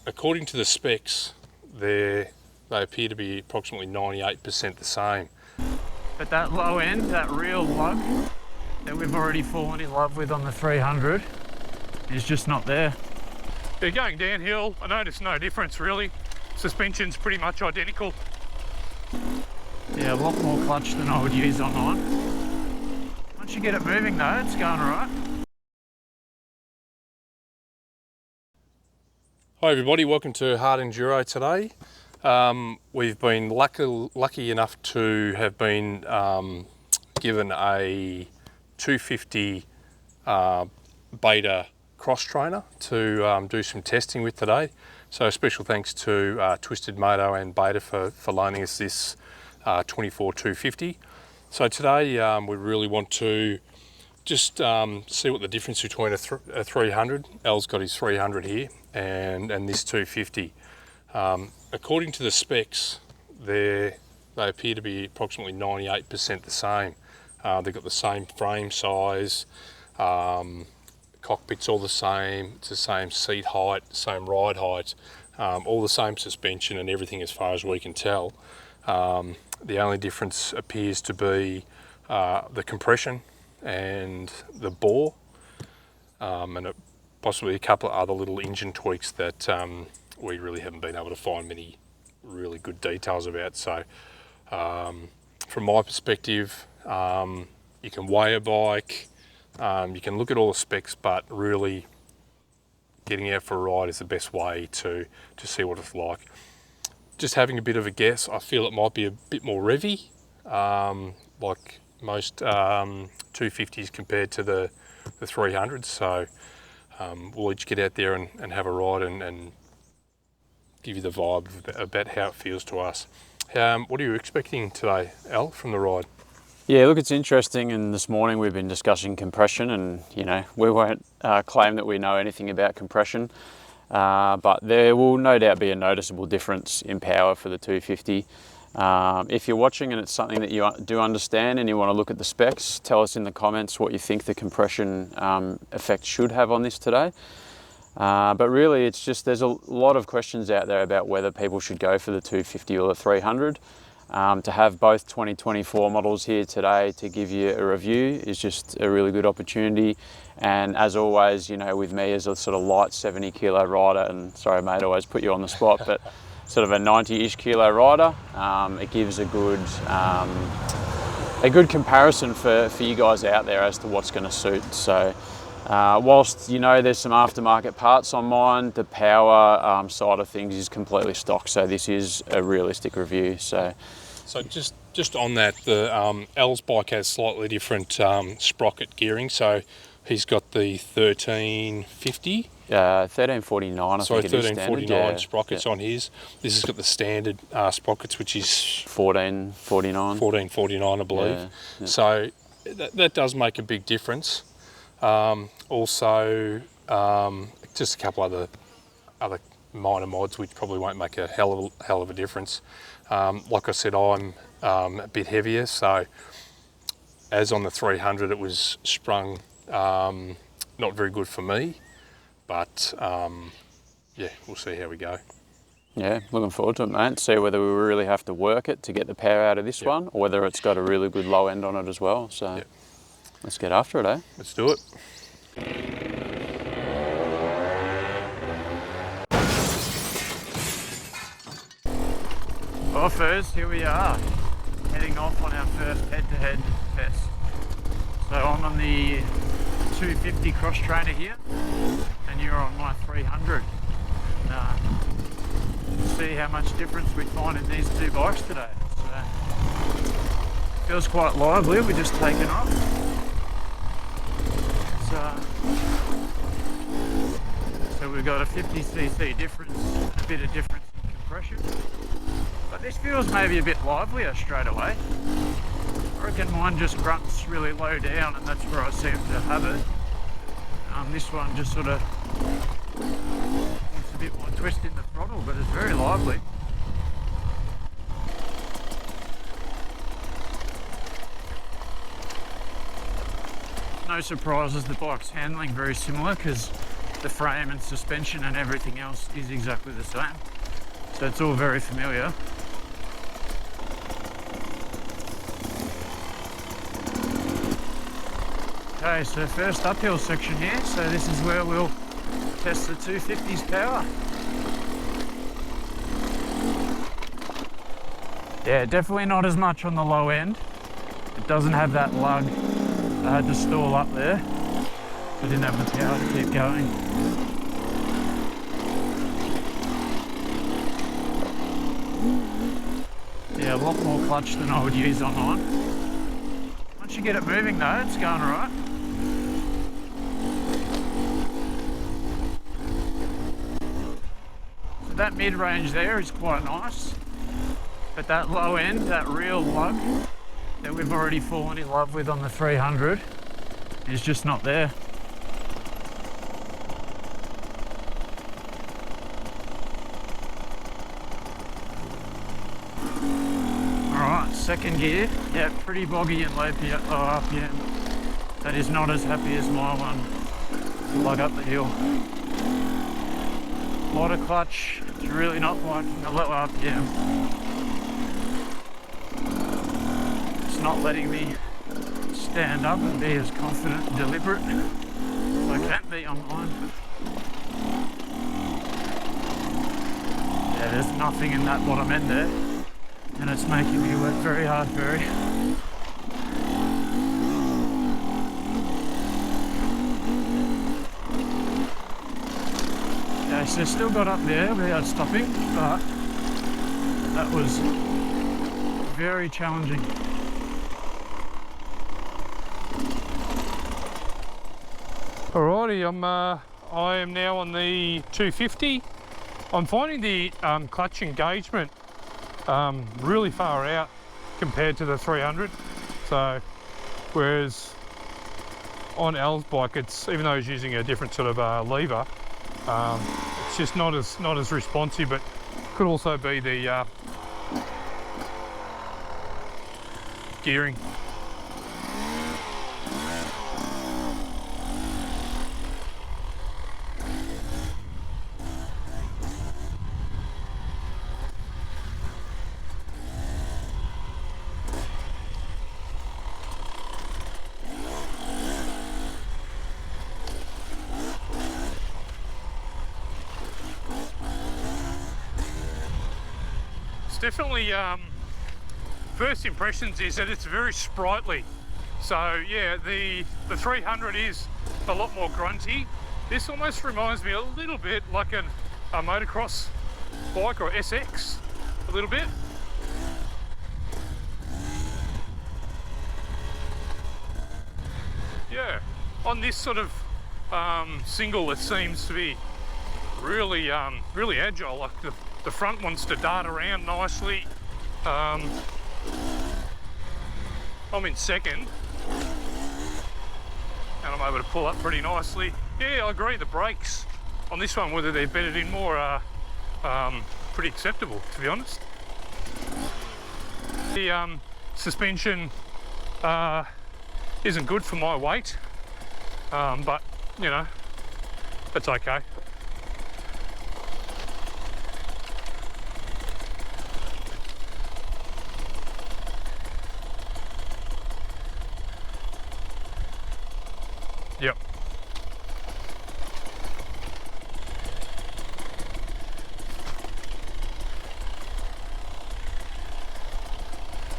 According to the specs, they appear to be approximately 98% the same. But that low end, that real lug that we've already fallen in love with on the 300 is just not there. They're going downhill. I noticed no difference really. Suspension's pretty much identical. Yeah, a lot more clutch than I would use on mine. Once you get it moving though, it's going all right. Hi everybody, welcome to Hard Unduro today. We've been lucky enough to have been given a 250 beta cross trainer to do some testing with today. So special thanks to Twisted Moto and Beta for loaning us this 24 250. So today we really want to just see what the difference between a 300, Al's got his 300 here, and this 250. According to the specs, they appear to be approximately 98% the same. They've got the same frame size, cockpit's all the same, it's the same seat height, same ride height, all the same suspension and everything as far as we can tell. The only difference appears to be the compression and the bore, and possibly a couple of other little engine tweaks that we really haven't been able to find many really good details about. So from my perspective, you can weigh a bike, you can look at all the specs, but really getting out for a ride is the best way to see what it's like. Just having a bit of a guess, I feel it might be a bit more revvy, like most 250s compared to the 300s. So we'll each get out there and have a ride and give you the vibe about how it feels to us. What are you expecting today, Al, from the ride? Yeah, look, it's interesting, and this morning we've been discussing compression, and you know, we won't claim that we know anything about compression, but there will no doubt be a noticeable difference in power for the 250. If you're watching and it's something that you do understand and you want to look at the specs, tell us in the comments what you think the compression effect should have on this today. But really, it's just, there's a lot of questions out there about whether people should go for the 250 or the 300. To have both 2024 models here today to give you a review is just a really good opportunity. And as always, you know, with me as a sort of light 70 kilo rider, and sorry mate, I always put you on the spot, but sort of a 90-ish kilo rider, it gives a good comparison for you guys out there as to what's going to suit. So whilst, you know, there's some aftermarket parts on mine, the power side of things is completely stock. So this is a realistic review. So just on that, the Al's bike has slightly different sprocket gearing. So he's got the 1350. 1349, I think it is. 1349 sprockets on his. This has got the standard sprockets, which is 1449. 1449, I believe. Yeah. So that does make a big difference. Also, just a couple other minor mods which probably won't make a hell of a difference. Like I said, I'm a bit heavier, so as on the 300 it was sprung not very good for me, but yeah, we'll see how we go. Yeah, looking forward to it, mate. See whether we really have to work it to get the power out of this one, or whether it's got a really good low end on it as well. So let's get after it, eh? Let's do it. Well, Furz, here we are, heading off on our first head-to-head test. So I'm on the 250 cross trainer here, and you're on my 300. See how much difference we find in these two bikes today. So feels quite lively. We're just taking off. So we've got a 50cc difference, a bit of difference in compression. But this feels maybe a bit livelier straight away. I reckon mine just grunts really low down, and that's where I seem to have it. This one just sort of wants a bit more twist in the throttle, but it's very lively. No surprises, the bike's handling very similar, because the frame and suspension and everything else is exactly the same. So it's all very familiar. Okay, so first uphill section here. So this is where we'll test the 250's power. Yeah, definitely not as much on the low end. It doesn't have that lug. I had to stall up there. I didn't have the power to keep going. Yeah, a lot more clutch than I would use on mine. Once you get it moving though, it's going alright. So that mid-range there is quite nice. But that low end, that real lug that we've already fallen in love with on the 300 is just not there. Alright, second gear. Yeah, pretty boggy and low RPM. That is not as happy as my one to lug up the hill. A lot of clutch. It's really not liking the low RPM. Not letting me stand up and be as confident and deliberate as I can be on mine. Yeah, there's nothing in that bottom end there, and it's making me work very hard, very. Okay, so still got up there without stopping, but that was very challenging. Alrighty, I am now on the 250. I'm finding the clutch engagement really far out compared to the 300. So, whereas on Al's bike, it's, even though he's using a different sort of lever, it's just not as responsive. But could also be the gearing. Definitely, first impressions is that it's very sprightly. So yeah, the 300 is a lot more grunty. This almost reminds me a little bit like a motocross bike or SX, a little bit. Yeah, on this sort of single, it seems to be really, really agile. Like the front wants to dart around nicely. I'm in second, and I'm able to pull up pretty nicely. Yeah, I agree. The brakes on this one, whether they're bedded in more, are pretty acceptable, to be honest. The suspension isn't good for my weight, but you know, that's okay. Yep.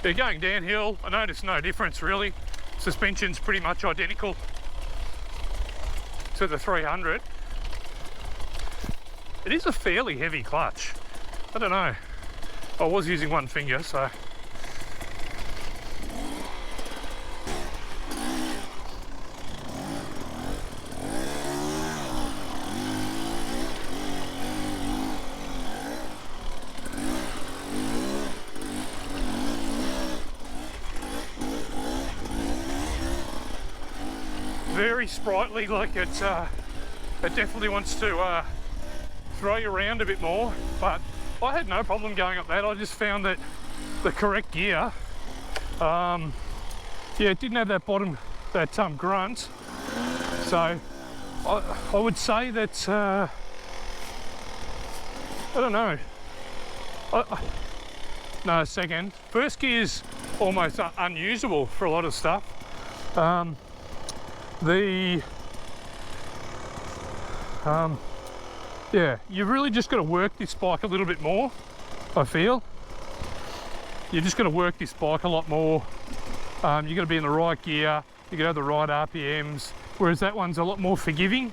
They're going downhill. I noticed no difference really. Suspension's pretty much identical to the 300. It is a fairly heavy clutch. I don't know. I was using one finger, so. Very sprightly, like it definitely wants to throw you around a bit more, but I had no problem going up that. I just found that the correct gear, yeah, it didn't have that bottom, that grunt, so I would say that, I don't know. No, second. First gear's almost unusable for a lot of stuff. Yeah, you've really just got to work this bike a little bit more, I feel. You just got to work this bike a lot more. You got to be in the right gear, you got to have the right RPMs, whereas that one's a lot more forgiving.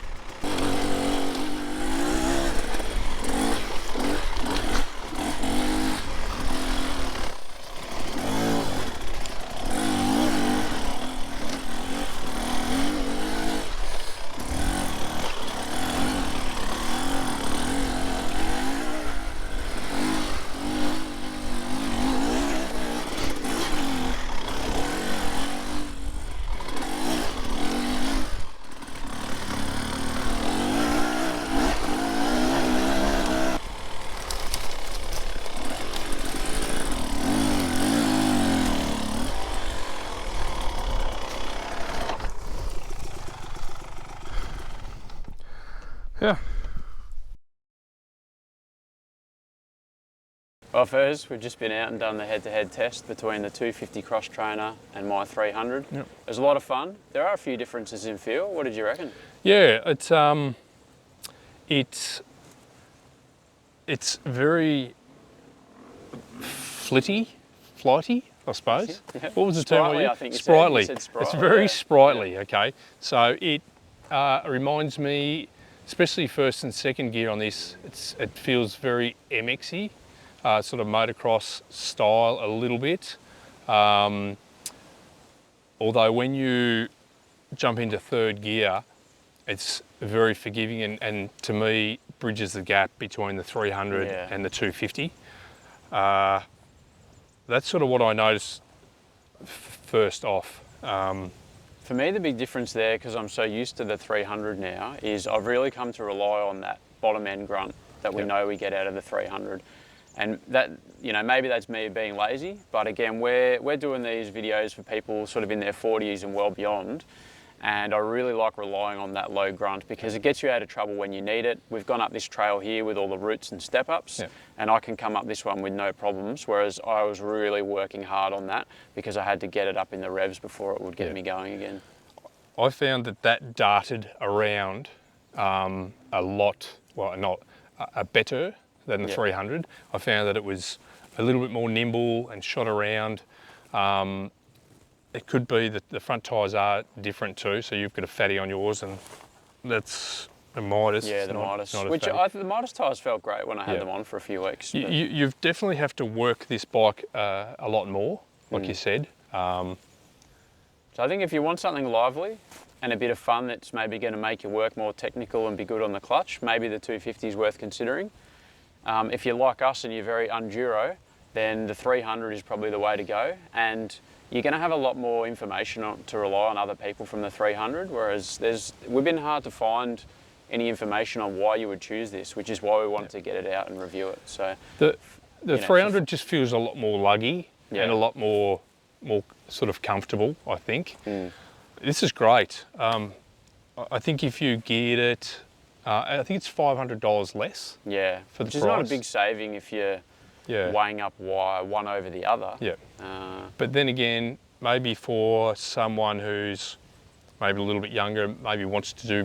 Yeah. Well, Furz, we've just been out and done the head-to-head test between the 250 cross trainer and my 300. Yep. It was a lot of fun. There are a few differences in feel. What did you reckon? Yeah, it's very flighty, I suppose. Yeah. What was the Sprightly, term? I think you said. Sprightly. You said sprightly, It's very yeah. sprightly. Okay, so it reminds me, especially first and second gear on this. It feels very MX-y, sort of motocross style a little bit. Although when you jump into third gear, it's very forgiving and to me bridges the gap between the 300 and the 250. That's sort of what I noticed first off. For me, the big difference there, because I'm so used to the 300 now, is I've really come to rely on that bottom end grunt that we know we get out of the 300. And that, you know, maybe that's me being lazy, but again, we're doing these videos for people sort of in their 40s and well beyond. And I really like relying on that low grunt because it gets you out of trouble when you need it. We've gone up this trail here with all the roots and step-ups, and I can come up this one with no problems, whereas I was really working hard on that because I had to get it up in the revs before it would get me going again. I found that darted around a lot, well, not better than the 300. I found that it was a little bit more nimble and shot around. It could be that the front tyres are different too, so you've got a fatty on yours, and that's a Midas. Yeah, the Midas. Not Which the Midas tyres felt great when I had them on for a few weeks. You've definitely have to work this bike a lot more, like you said. So I think if you want something lively and a bit of fun that's maybe going to make your work more technical and be good on the clutch, maybe the 250 is worth considering. If you're like us and you're very Enduro, then the 300 is probably the way to go. And you're going to have a lot more information to rely on other people from the 300, whereas we've been hard to find any information on why you would choose this, which is why we wanted to get it out and review it. So the 300 just feels a lot more luggy and a lot more sort of comfortable, I think. This is great. I think if you geared it, I think it's $500 less. Yeah, for the which price. is not a big saving if you're weighing up why one over the other. Yeah. But then again, maybe for someone who's maybe a little bit younger, maybe wants to do a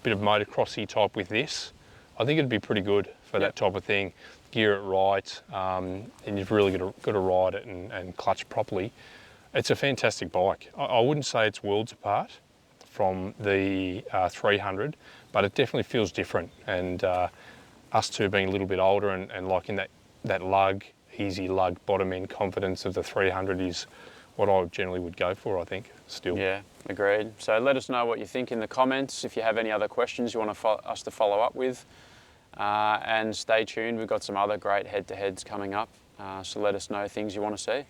bit of motocrossy type with this, I think it'd be pretty good for that type of thing. Gear it right, and you've really got to ride it and clutch properly. It's a fantastic bike. I wouldn't say it's worlds apart from the 300, but it definitely feels different. And us two being a little bit older and liking that lug, easy lug bottom end confidence of the 300 is what I generally would go for, I think, still. Yeah, agreed. So let us know what you think in the comments. If you have any other questions you want us to follow up with. And stay tuned, we've got some other great head-to-heads coming up. So let us know things you want to see.